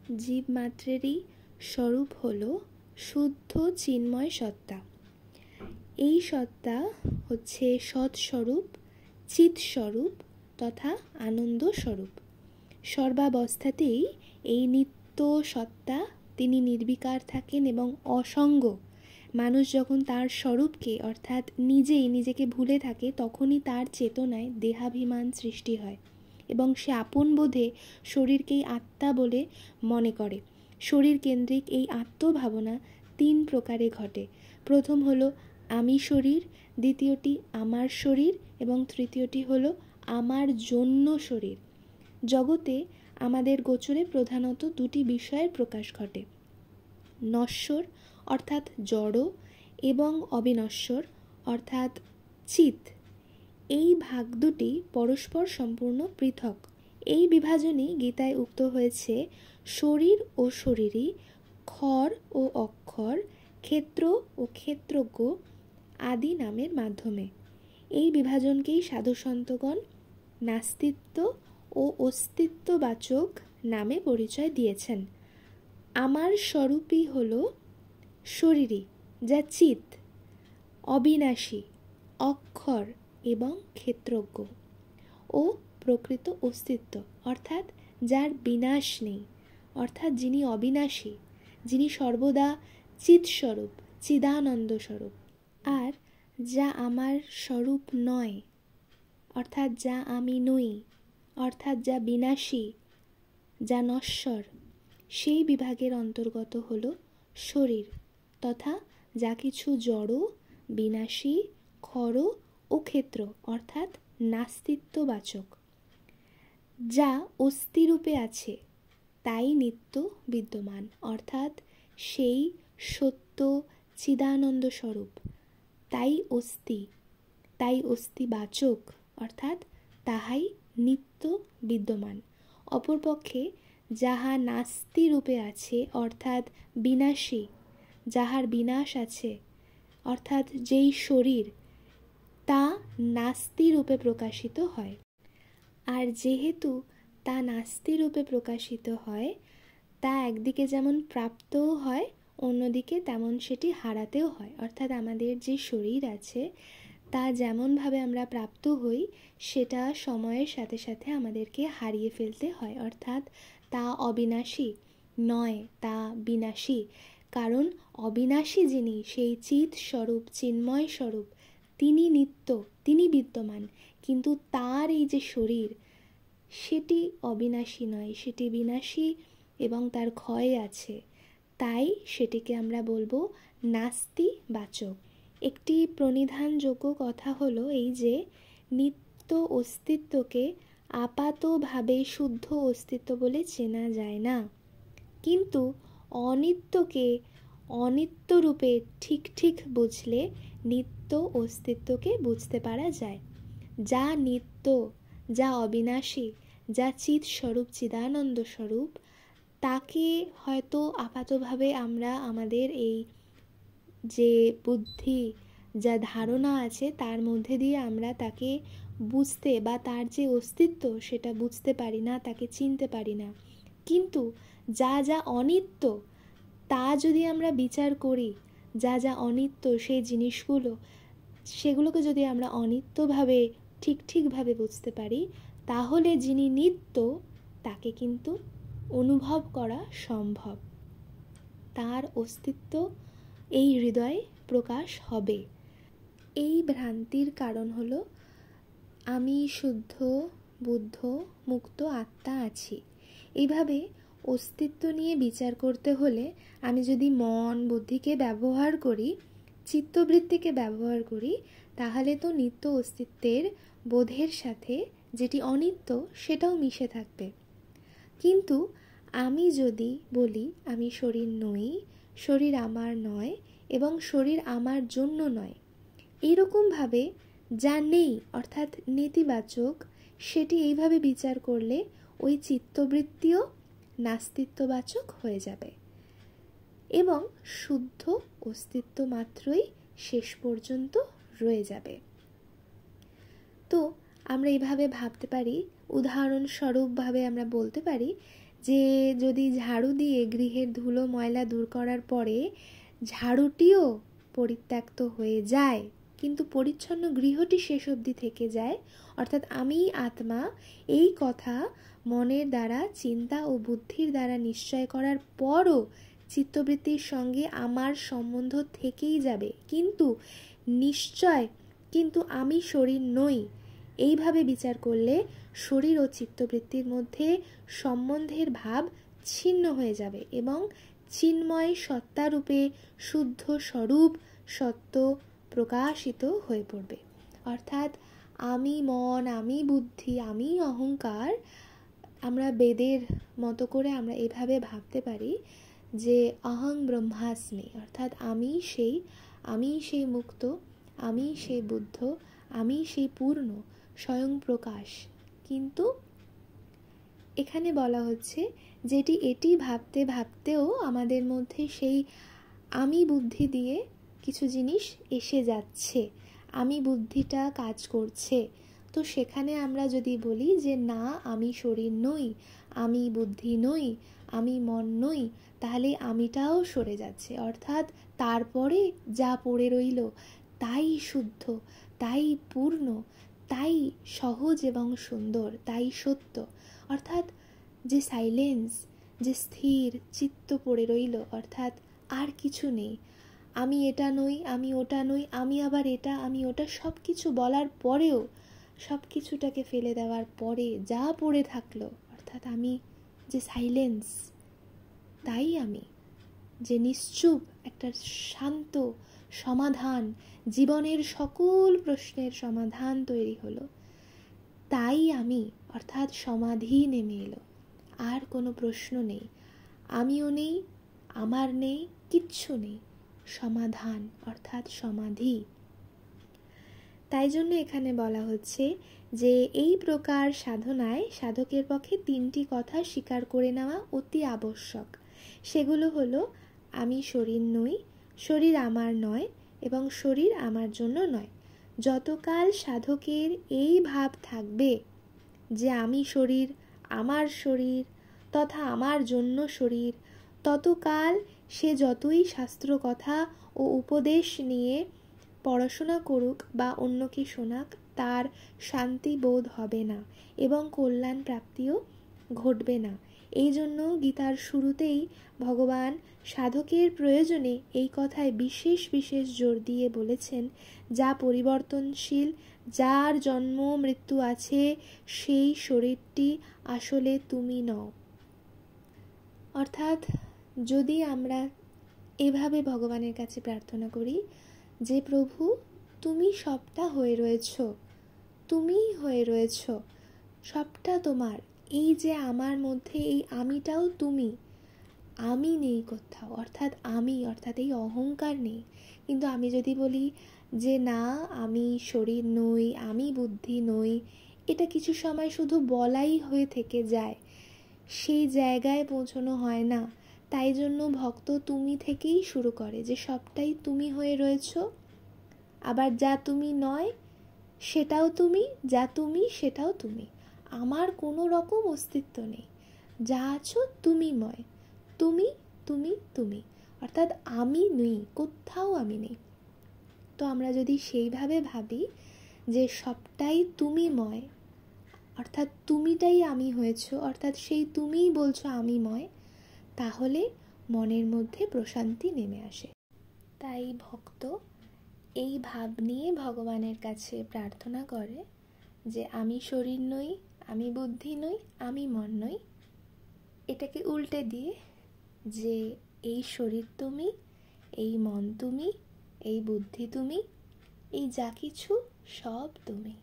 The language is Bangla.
জীব মাত্রেরই স্বরূপ হল শুদ্ধ চিন্ময় সত্তা। এই সত্তা হচ্ছে সৎস্বরূপ, চিৎস্বরূপ তথা আনন্দ স্বরূপ। সর্বাবস্থাতেই এই নিত্য সত্তা তিনি নির্বিকার থাকেন এবং অসঙ্গ। মানুষ যখন তার স্বরূপকে অর্থাৎ নিজেকে ভুলে থাকে, তখনই তার চেতনায় দেহাভিমান সৃষ্টি হয় এবং সে আপন বোধে শরীরকেই আত্মা বলে মনে করে। শরীর কেন্দ্রিক এই আত্মভাবনা 3 প্রকারে ঘটে। প্রথম হলো আমি শরীর, দ্বিতীয়টি আমার শরীর এবং তৃতীয়টি হলো আমার জন্য শরীর। জগতে আমাদের গোচরে প্রধানত 2টি বিষয়ের প্রকাশ ঘটে, নশ্বর অর্থাৎ জড় এবং অবিনশ্বর অর্থাৎ চিৎ। এই ভাগ দুটি পরস্পর সম্পূর্ণ পৃথক। এই বিভাজনই গীতায় উক্ত হয়েছে শরীর ও শরীরী, ক্ষর ও অক্ষর, ক্ষেত্র ও ক্ষেত্রজ্ঞ আদি নামের মাধ্যমে। এই বিভাজনকেই সাধুসন্তগণ নাস্তিত্ব ও অস্তিত্ববাচক নামে পরিচয় দিয়েছেন। আমার স্বরূপই হল শরীরী, যা চিৎ, অবিনাশী, অক্ষর এবং ক্ষেত্রজ্ঞ, ও প্রকৃত অস্তিত্ব অর্থাৎ যার বিনাশ নেই, অর্থাৎ যিনি অবিনাশী, যিনি সর্বদা চিৎস্বরূপ, চিদানন্দ স্বরূপ। আর যা আমার স্বরূপ নয়, অর্থাৎ যা আমি নই, অর্থাৎ যা বিনাশী, যা নশ্বর, সেই বিভাগের অন্তর্গত হল শরীর তথা যা কিছু জড়, বিনাশী, ক্ষর ও ক্ষেত্র অর্থাৎ নাস্তিত্ববাচক। যা অস্থিরূপে আছে তাই নিত্য বিদ্যমান, অর্থাৎ সেই সত্য চিদানন্দ স্বরূপ, তাই অস্তিবাচক, অর্থাৎ তাহাই নিত্য বিদ্যমান। অপরপক্ষে যাহা নাস্তি রূপে আছে অর্থাৎ বিনাশী, যাহার বিনাশ আছে অর্থাৎ যেই শরীর, তা নাস্তি রূপে প্রকাশিত হয়। আর যেহেতু তা নাস্তি রূপে প্রকাশিত হয়, তা একদিকে যেমন প্রাপ্তও হয়, অন্যদিকে তেমন সেটি হারাতেও হয়। অর্থাৎ আমাদের যে শরীর আছে তা যেমনভাবে আমরা প্রাপ্ত হই, সেটা সময়ের সাথে সাথে আমাদেরকে হারিয়ে ফেলতে হয়। অর্থাৎ তা অবিনাশী নয়, তা বিনাশী। কারণ অবিনাশী যিনি, সেই চিৎ স্বরূপ, চিন্ময় স্বরূপ, তিনি নিত্য, তিনি বিদ্যমান। কিন্তু তার এই যে শরীর, সেটি অবিনাশী নয়, সেটি বিনাশী এবং তার ক্ষয় আছে। তাই সেটিকে আমরা বলবো নাস্তিবাচক। একটি প্রণিধানযোগ্য কথা হলো এই যে নিত্য অস্তিত্বকে আপাতভাবে শুদ্ধ অস্তিত্ব বলে চেনা যায় না, কিন্তু অনিত্যকে অনিত্য রূপে ঠিক বুঝলে নিত্য অস্তিত্বকে বুঝতে পারা যায়। যা নিত্য, যা অবিনাশী, যা চিৎ স্বরূপ, চিদানন্দ স্বরূপ, তাকে হয়তো আপাতভাবে আমরা আমাদের এই যে বুদ্ধি, যা ধারণা আছে তার মধ্যে দিয়ে আমরা তাকে বুঝতে বা তার যে অস্তিত্ব সেটা বুঝতে পারি না, তাকে চিনতে পারি না। কিন্তু যা যা অনিত্য, তা যদি আমরা বিচার করি, যা যা অনিত্য সেই জিনিসগুলো, সেগুলোকে যদি আমরা অনিত্যভাবে ঠিকভাবে বুঝতে পারি, তাহলে যিনি নিত্য তাকে কিন্তু অনুভব করা সম্ভব। তার অস্তিত্ব এই হৃদয়ে প্রকাশ হবে। এই ভ্রান্তির কারণ হলো আমি শুদ্ধ, বুদ্ধ, মুক্ত আত্মা আছি। এইভাবে অস্তিত্ব নিয়ে বিচার করতে হলে আমি যদি মন বুদ্ধিকে ব্যবহার করি, চিত্তবৃত্তিকে ব্যবহার করি, তাহলে তো নিত্য অস্তিত্বের বোধের সাথে যেটি অনিত্য সেটাও মিশে থাকবে। কিন্তু আমি যদি বলি আমি শরীর নই, শরীর আমার নয় এবং শরীর আমার জন্য নয়, এইরকমভাবে যা নেই অর্থাৎ নেতিবাচক, সেটি এইভাবে বিচার করলে ওই চিত্তবৃত্তিও নাস্তিত্ববাচক হয়ে যাবে এবং শুদ্ধ অস্তিত্ব মাত্রই শেষ পর্যন্ত রয়ে যাবে। তো আমরা এইভাবে ভাবতে পারি, উদাহরণস্বরূপভাবে আমরা বলতে পারি যে যদি ঝাড়ু দিয়ে গৃহের ধুলো ময়লা দূর করার পরে ঝাড়ুটিও পরিত্যক্ত হয়ে যায়, কিন্তু পরিচ্ছন্ন গৃহটি শেষ অবধি থেকে যায়, অর্থাৎ আমি আত্মা, এই কথা মনের দ্বারা, চিন্তা ও বুদ্ধির দ্বারা নিশ্চয় করার পরও চিত্তবৃত্তির সঙ্গে আমার সম্বন্ধ থেকেই যাবে, কিন্তু নিশ্চয়, কিন্তু আমি শরীর নই, এইভাবে বিচার করলে শরীর ও চিত্তবৃত্তির মধ্যে সম্বন্ধের ভাব ছিন্ন হয়ে যাবে এবং চিন্ময় সত্তারূপে শুদ্ধ স্বরূপ সত্য প্রকাশিত হয়ে পড়বে। অর্থাৎ আমি মন, আমি বুদ্ধি, আমি অহংকার, আমরা বেদের মতো করে আমরা এভাবে ভাবতে পারি যে অহং ব্রহ্মাস্মি, অর্থাৎ আমি সেই মুক্ত, আমি সেই বুদ্ধ, আমি সেই পূর্ণ স্বয়ং প্রকাশ। কিন্তু এখানে বলা হচ্ছে যেটি এটি ভাবতে ভাবতেও আমাদের মধ্যে সেই আমি বুদ্ধি দিয়ে কিছু জিনিস এসে যাচ্ছে, আমি বুদ্ধিটা কাজ করছে। তো সেখানে আমরা যদি বলি যে না, আমি শরীর নই, আমি বুদ্ধি নই, আমি মন নই, তাহলে আমিটাও সরে যাচ্ছে। অর্থাৎ তারপরে যা পড়ে রইল তাই শুদ্ধ, তাই পূর্ণ, তাই সহজ এবং সুন্দর, তাই সত্য। অর্থাৎ যে সাইলেন্স, যে স্থির চিত্ত পড়ে রইল, অর্থাৎ আর কিছু নেই। আমি এটা নই, আমি ওটা নই, আমি আবার এটা, আমি ওটা, সব কিছু বলার পরেও, সব কিছুটাকে ফেলে দেওয়ার পরে যা পড়ে থাকলো, অর্থাৎ আমি যে সাইলেন্স, তাই আমি যে নিশ্চুপ, একটা শান্ত সমাধান, জীবনের সকল প্রশ্নের সমাধান তৈরি হলো, তাই আমি, অর্থাৎ সমাধি নেমে এলো। আর কোনো প্রশ্ন নেই, আমিও নেই, আমার নেই, কিচ্ছু নেই, সমাধান অর্থাৎ সমাধি। তাই জন্য এখানে বলা হচ্ছে যে এই প্রকার সাধনায় সাধকের পক্ষে তিনটি কথা স্বীকার করে নেওয়া অতি আবশ্যক। সেগুলো হলো আমি শরীর নই, শরীর আমার নয় এবং শরীর আমার জন্য নয়। যতকাল সাধকের এই ভাব থাকবে যে আমি শরীর, আমার শরীর তথা আমার জন্য শরীর, ততকাল সে যতই শাস্ত্র কথা ও উপদেশ নিয়ে পড়াশোনা করুক বা অন্যকে শোনাক, তার শান্তি বোধ হবে না এবং কল্যাণ প্রাপ্তিও ঘটবে না। এই জন্য গীতার শুরুতেই ভগবান সাধকের প্রয়োজনে এই কথায় বিশেষ বিশেষ জোর দিয়ে বলেছেন, যা পরিবর্তনশীল, যার জন্ম মৃত্যু আছে, সেই শরীরটি আসলে তুমি নও। অর্থাৎ যদি আমরা এভাবে ভগবানের কাছে প্রার্থনা করি যে প্রভু তুমি সবটা হয়ে রয়েছ, তুমিই হয়ে রয়েছ, সবটা তোমার, এই যে আমার মধ্যে এই আমিটাও তুমি, আমি নেই কোথাও, অর্থাৎ আমি, অর্থাৎ এই অহংকার নেই। কিন্তু আমি যদি বলি যে না, আমি শরীর নই, আমি বুদ্ধি নই, এটা কিছু সময় শুধু বলাই হয়ে থেকে যায়, সেই জায়গায় পৌঁছানো হয় না। তাই জন্য ভক্ত তুমি থেকেই শুরু করে যে সবটাই তুমি হয়ে রয়েছ, আবার যা তুমি নয় সেটাও তুমি, যা তুমি সেটাও তুমি, আমার কোনো রকম অস্তিত্ব নেই, যা আছো তুমিময়, তুমি তুমি তুমি, অর্থাৎ আমি নেই, কোথাও আমি নেই। তো আমরা যদি সেইভাবে ভাবি যে সবটাই তুমিময়, অর্থাৎ তুমিটাই আমি হয়েছ, অর্থাৎ সেই তুমিই বলছো আমিময়, তাহলে মনের মধ্যে প্রশান্তি নেমে আসে। তাই ভক্ত এই ভাব নিয়ে ভগবানের কাছে প্রার্থনা করে যে আমি শরীর নই, আমি বুদ্ধি নই, আমি মন নই, এটাকে উল্টে দিয়ে যে এই শরীর তুমি, এই মন তুমি, এই বুদ্ধি তুমি, এই যা কিছু সব তুমি।